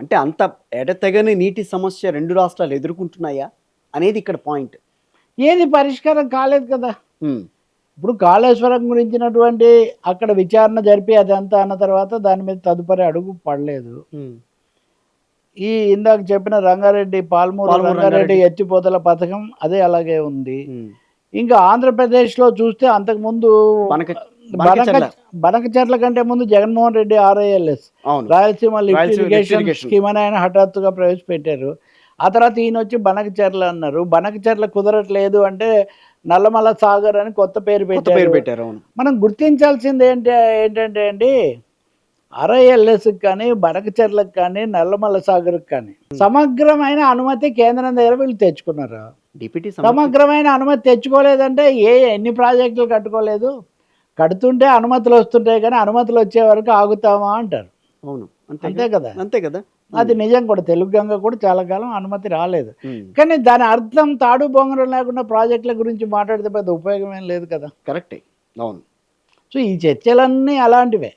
అంటే అంత ఎడతెగని నీటి సమస్య 2 రాష్ట్రాలు ఎదుర్కొంటున్నాయా అనేది ఇక్కడ పాయింట్. ఏది పరిష్కారం కాలేదు కదా. హ్మ్. ఇప్పుడు కాళేశ్వరం గురించినటువంటి అక్కడ విచారణ జరిపి అదంతా అన్న తర్వాత దాని మీద తదుపరి అడుగు పడలేదు. హ్మ్. ఈ ఇందాక చెప్పిన పాల్మూరు రంగారెడ్డి ఎత్తిపోతల పథకం అదే అలాగే ఉంది. హ్మ్. ఇంకా ఆంధ్రప్రదేశ్లో చూస్తే అంతకుముందు బనకచెర్ల. బనకచెర్ల కంటే ముందు జగన్మోహన్ రెడ్డి RILS అవును. Rayalaseema lift Rayalaseema irrigation irrigation. Scheme అని ఆయన హఠాత్తుగా ప్రవేశపెట్టారు. ఆ తర్వాత ఈయన వచ్చి బనకచెర్ల అన్నారు. బనకచెర్ల కుదరట్లేదు అంటే నల్లమల సాగర్ అని కొత్త పేరు కొత్త పేరు పెట్టారు. పెట్టారు. అవును. మనం గుర్తించాల్సింది ఏంటంటే అండి, RILSకి కానీ బనకచెర్లకు కానీ నల్లమల సాగర్కి కానీ సమగ్రమైన అనుమతి కేంద్రం దగ్గర వీళ్ళు తెచ్చుకున్నారు. డిప్యూటీ సమగ్రమైన అనుమతి తెచ్చుకోలేదంటే ఎన్ని ప్రాజెక్టులు కట్టుకోలేదు. కడుతుంటే అనుమతులు వస్తుంటాయి కానీ అనుమతులు వచ్చే వరకు ఆగుతామా అంటారు. అవును. అంతే కదా. అంతే కదా. అది నిజం కూడా. తెలుగు గంగ కూడా చాలా కాలం అనుమతి రాలేదు. హ్మ్. కానీ దాని అర్థం తాడు బొంగరం లేకుండా ప్రాజెక్టుల గురించి మాట్లాడితే పెద్ద ఉపయోగం ఏం లేదు కదా. కరెక్టే. అవును. సో ఈ చర్చలన్నీ అలాంటివే.